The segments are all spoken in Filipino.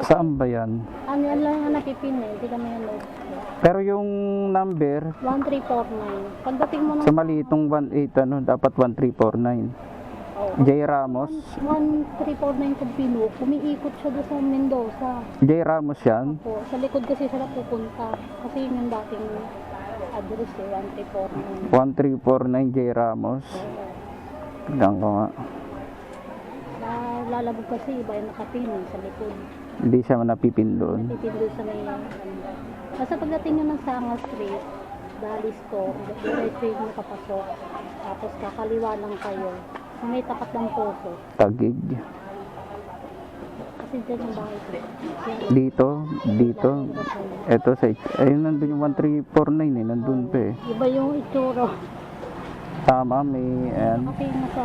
Saan ba yan? Ano yan lang ang napipin eh, hindi kami yan load. Pero yung number, 1349. Pagdating mo ng sa malitong 18, ano, dapat 1349. oh, J. Ramos. 1349 kung Pino, umiikot siya doon sa Mendoza. J. Ramos yan. Opo, sa likod kasi siya pupunta. Kasi yun yung dating address eh, 1349. 1349 J. Ramos. Tignan ko nga. Lalabog kasi iba yung nakapin eh, sa likod. Hindi siya napipin doon. Napipin doon sa may basta pagdating nyo ng Sanga Street, Dali Store, diretso yung nakapasok. Tapos kakaliwa lang kayo. Sa may tapat ng poso. Tagig. Kasi dyan yung bahay ko. Dito. Ito sa, ayun nandun yung 1349 eh. Nandun pa eh. Iba yung itsura. Tama, may, ayan. Kasi nasa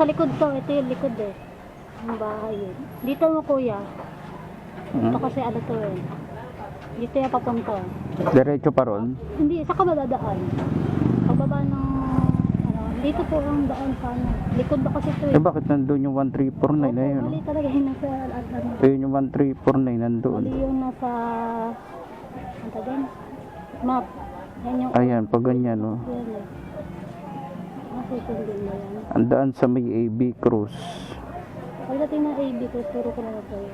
likod to. Ito yung likod eh. Yung bahay yun. Dito mo kuya. Ito kasi ano to eh. Dito yung papunta. Diretso pa ron. Hindi, sa kabadadaan. Pagbaba ng ano, dito po ang daan sa ano. Likod ba kasi ito Eh eh. bakit nandun yung 1349 na yun? Mali talaga yung nasa ano. Ayun yung 1349 nandun. Mali yung nasa ano din? Map. Yan yung Ayan, pag ganyan oh. yan eh. Masisundin mo yan. Ang daan sa may AB Cruz. Pagdating ng AB ko, turo ko na sa'yo.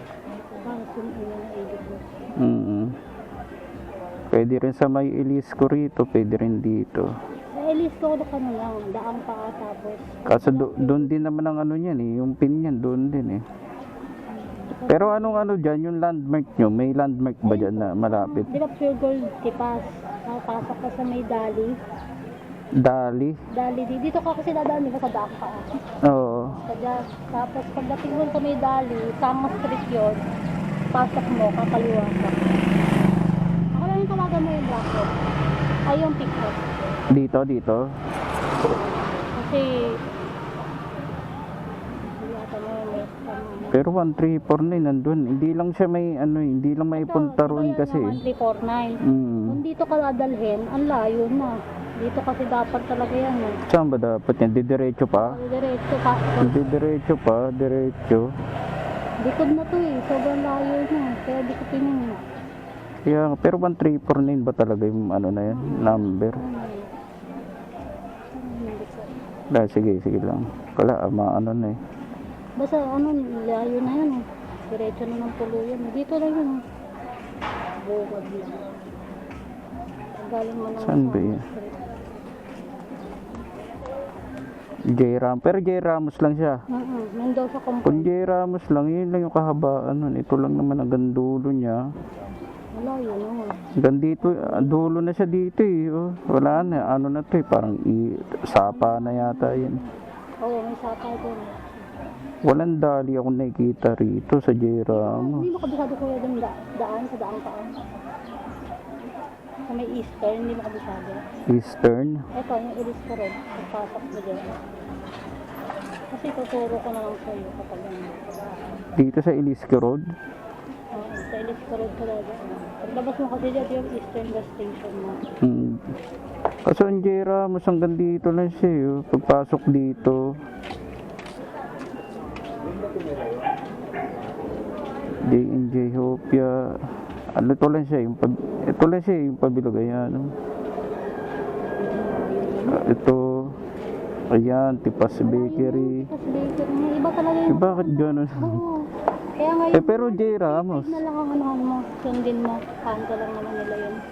Para sundin yung AB ko. Pwede rin sa may Elisco rito, pwede rin dito. Sa Elis ko ano lang, daang pa tapos. Kaso doon din naman ang ano niyan eh, yung pin niyan doon din eh. Pero anong ano dyan, yung landmark nyo, may landmark ba dyan na malapit? Di ba Pure Gold Tipas? Pasok ka sa may Dali. Dali? Dali, dito ka kasi dadaan, di ba sa daang pa? Oo. Tapos pagdating mo sa may Dali, Sanga Street yun, pasok mo, kakaliwa ka. Ako lang yung tawagan mo yung black box. Ay, yung pickup. Dito? Kasi, hindi yata mo yung may Pero 1349 nandun. Hindi lang siya may ano, hindi lang may punta roon kasi. 1349. Kung dito ka dadalhin, ang layo na. Dito kasi dapat talaga yan eh. Saan ba dapat yan? Didiretso pa? Diretso pa. Didiretso pa, diretso. Likod na to eh. Sobrang layo na. Kaya di ko piningin. Kaya, pero 1349 ba talaga yung ano na yan? Number? Sige lang. Wala, ano na eh. Basta ano, layo na yan eh. Diretso na ng puluyan. Dito lang yun eh. Bukod lang. Galing mo ng Saan ba yan? J. Ramos. Pero J. Ramos lang siya. Mendoza Kung Compound. J. Ramos lang, yun lang yung kahabaan nun. Ito lang naman ang gandulo niya. Wala yun naman. Gandito, dulo na siya dito eh. Oh. Wala na, ano na to eh. Parang sapa na yata yun. Oo, may sapa doon. Walang dali ako nakikita rito sa J. Ramos. Hindi mo kabisado kuya doon daan sa daang paan. Sa may Eastern, hindi mo kabisado. Eastern. Ito, yung Iris ko rin. Pagpasok mo dyan. Kasi tuturo ko na lang sa'yo kapag ano. Dito sa Ilisco Road. Sa Iris ko rin talaga. Paglabas mo kasi dyan yung Eastern gas station mo. Kaso ang J. Ramos hanggang dito lang siya eh. Oh. Pagpasok dito. J&J Hopia. Ano ito lang siya yung pabilog. Ayan. Ito. Ayan, Tipas Bakery. Tapos baker niya. Iba talaga Eh yung... bakit gano'n? Oo. Kaya ngayon, Pero J. Ramos. na lang ang anuhan mo. Sundin mo. Kanta lang naman nila yun.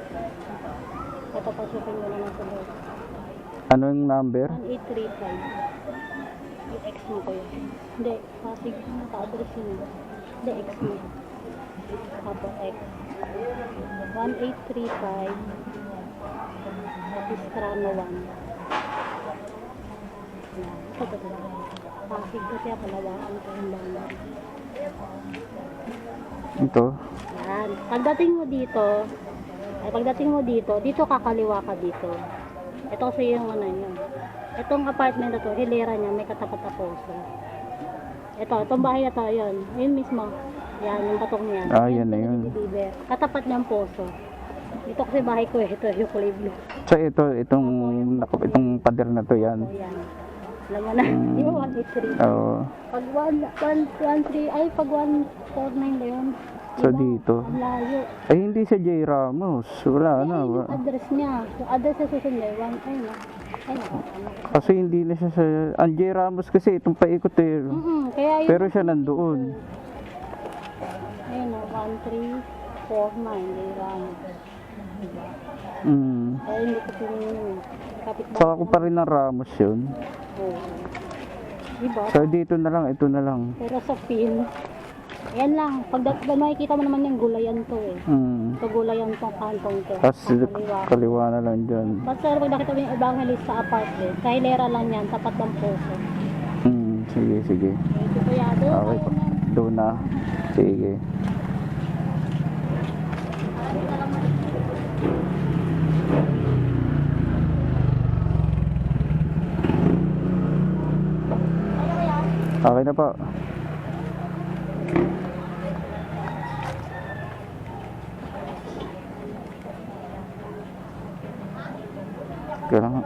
Patapasukin mo na lang sa loob. Ano yung number? 1835. Yung X mo ko yun. Hindi. Pasig. Naka-address yun. Hindi, X mo. Apo, X. 1835. Papistrano 1. Ito. Pasig kasi ako lawaan ko yung bangan. Ito. Yan. Pagdating mo dito kakaliwa ka dito. Ito kasi yung ano yun. Itong apartment na to, hilera niya, may katapat na poso. Itong bahay na to, yun. Yun mismo. Yan, yung batong niya. Yan na yun. Katapat niyang poso. Dito kasi bahay ko eh. Ito yung kulay blue. So itong pader na to yan. So, yan. Alam mo na, di ba 183? Oo. Pag 113, ay pag 149 ba yun? So, Diba? dito. Ang layo. Ay, hindi sa J. Ramos. Wala na. Ay, yung address niya. Yung address na susunod, ay na. Ay, nakasama. Kasi hindi na siya sa... Ang J. Ramos kasi itong paikot eh. Kaya yun. Pero siya nandoon. Ayun o, 1349, di ba? Ay, hindi ko sinunod. Kapit-bahay. Saka ko pa rin ng Ramos yun. Oo. Diba? So, dito na lang. Ito na lang. Pero sa pin, yan lang. Pag makikita mo naman yung gulayan to eh. So, gulayan tong kantong to. Tapos, Sa kaliwa. kaliwa na lang dyan. Basta pag nakita mo yung evangelist sa apartment, sa hilera lang yan, tapat ng puso. Sige, sige. Ito po yan. Doon Okay tayo po. na. Doon na. Sige. Okay na po. Kailangan.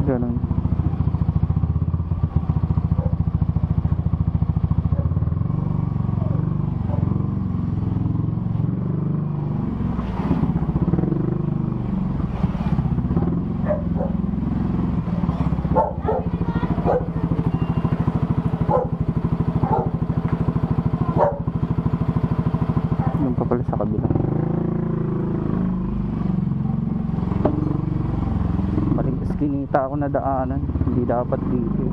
Ganun. Doon pa pala sa kabila. Maling kinita ako na daanan. Hindi dapat dito.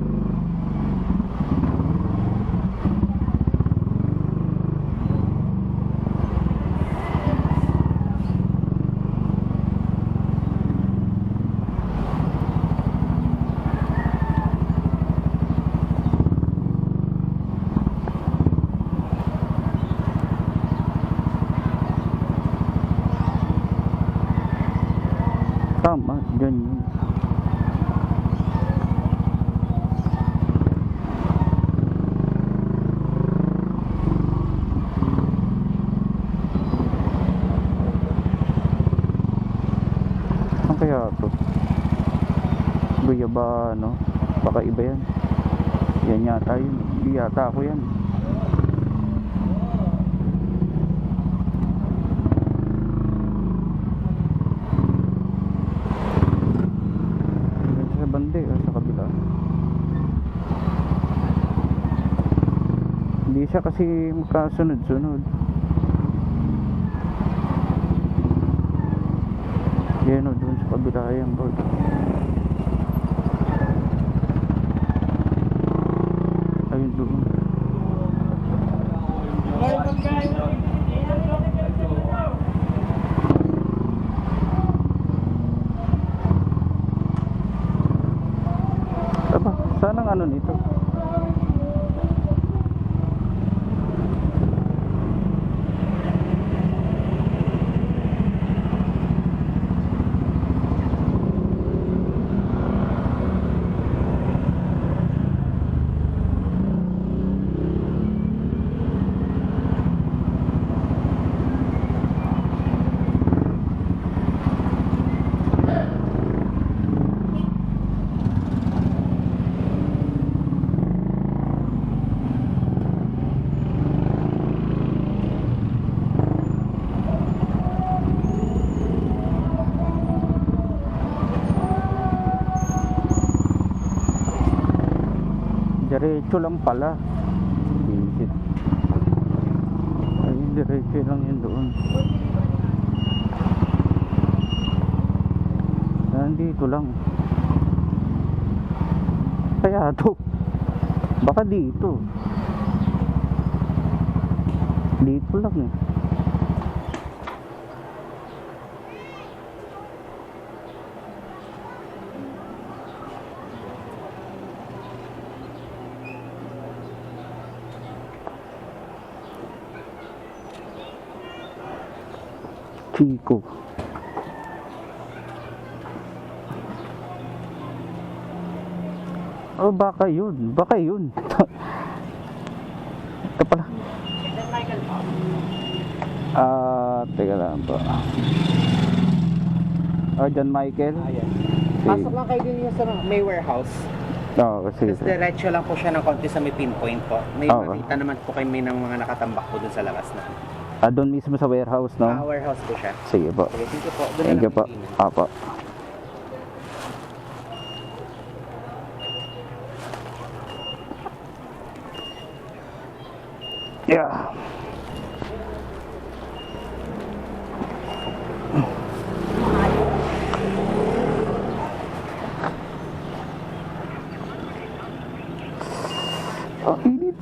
Tama, dyan yun. Ano kaya ito? Guyaba, no? Baka iba yan. Yan yata yun. Hindi yata ako yan. Sa bande, sa kabila. Hindi siya kasi magkasunod-sunod. Yan o, doon sa kabila yan, bro. Ayun doon. Aba, saan ang ano nito? diretso lang pala. Visit. Ayun, diretso lang yun doon. Nandito lang. Kaya to. Baka dito. Dito lang eh. Chico. Oh, baka yun. Baka yun. Ito pala. Teka lang po. Oh, John Michael? Ayan. Sige. Pasok lang kayo din yung sa may warehouse. Oo, sige. Tapos diretso lang po siya ng konti sa may pinpoint po. May Oo. makita naman po kayo may ng mga nakatambak po dun sa labas na. Doon mismo sa warehouse, no? Warehouse po siya. Sige po. Okay, thank you po. Doon Thank na you po. lang Apo. Yeah. Ang init.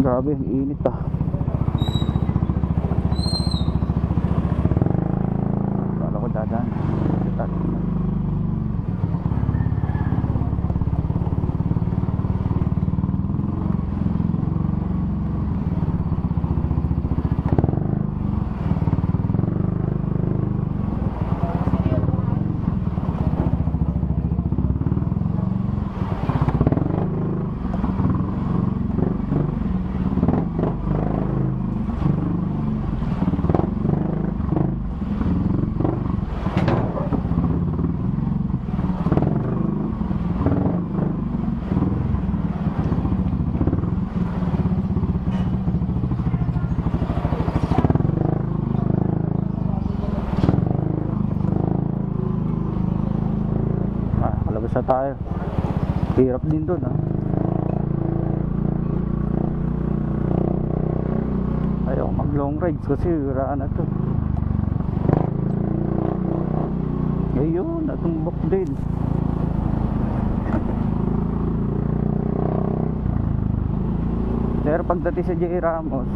Grabe, ang init ah. Kala ko dadaan. Kalabas na tayo. Hirap din dun ah. Ayaw mag long rides kasi wiraan na to. Ayun, natumbok din. Pero pagdating sa J. Ramos,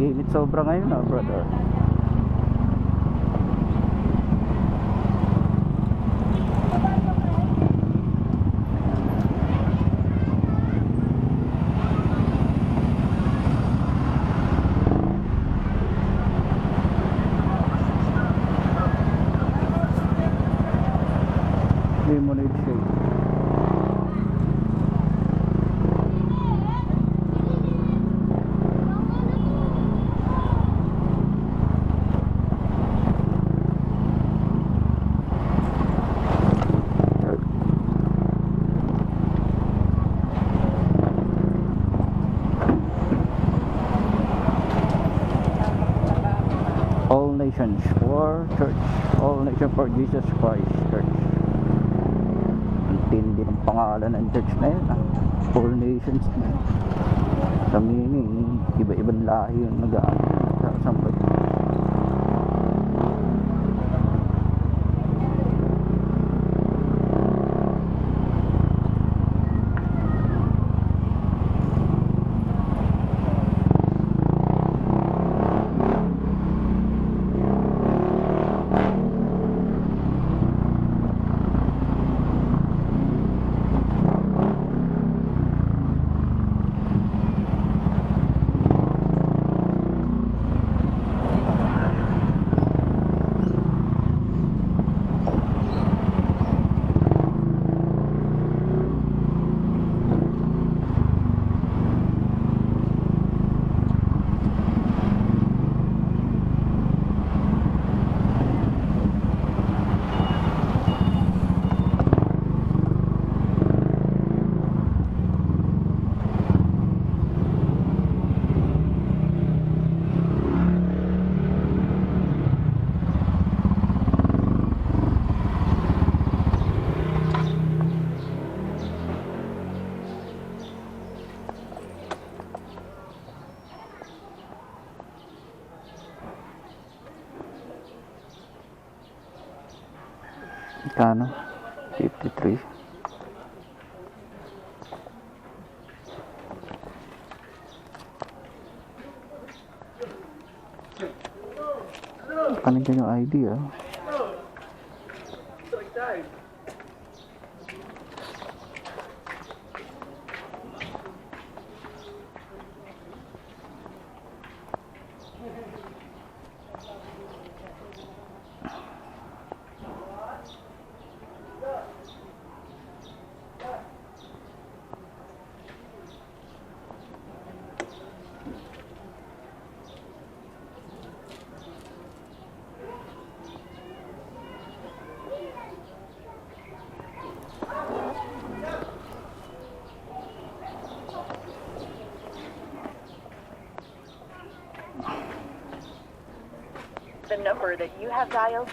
Init sobra ngayon na, brother. Lemonade shake. All Nations for Church. All Nations for Jesus Christ Church. Ang tindi ng pangalan ng church na yun. All Nations na yun. Sa meaning, iba-ibang lahi yung nag-aasambay. Kano? 53. Paano dyan yung ID ah? The number that you have dialed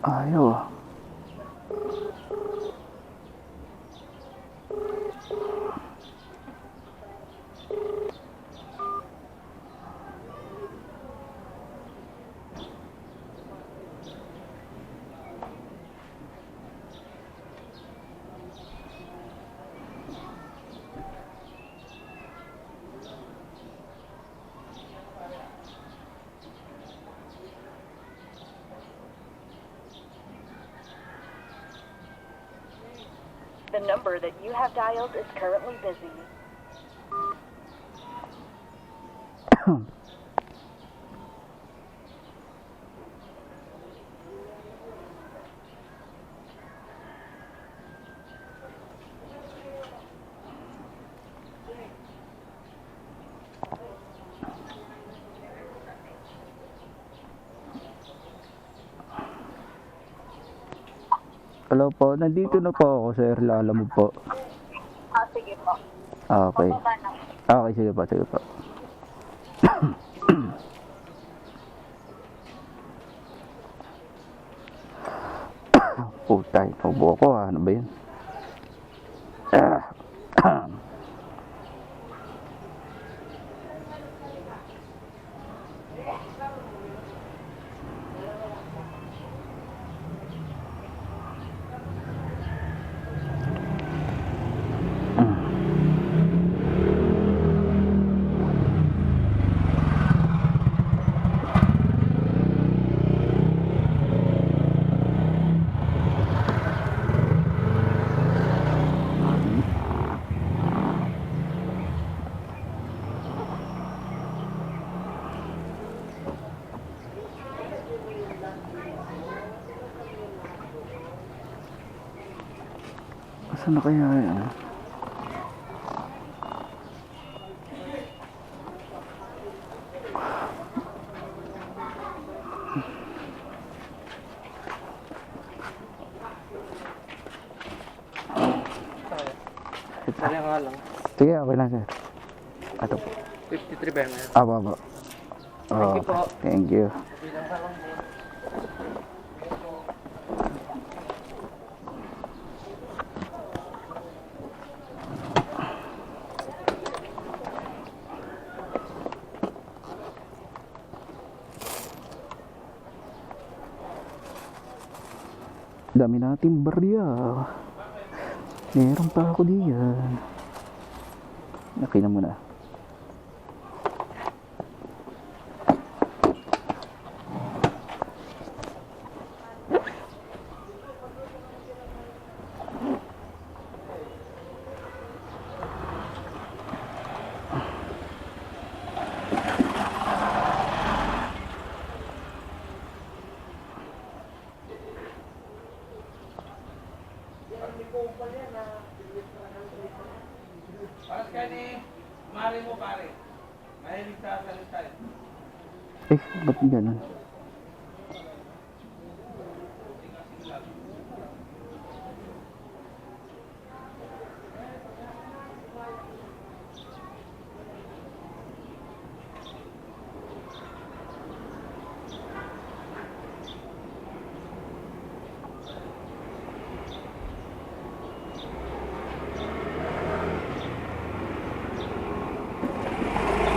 Ayaw ah. The number that you have dialed is currently busy. Hello po, nandito na po ako, sir. Lalamove po. Sige po. Okay. Baba na. Okay, sige po, sige po. Putay, paubo ako ha. Ano ba yun? Saan na kaya yan? Kaya nga lang. Sige, okay lang, sir. Ito po. 53 ba yan? Baba. Thank you po. Thank you. Dami nating barya. Meron pa ako diyan. Nakina mo na. Paras ka ni Mari mo pare. Mahilig sa salita. Ba't ganun?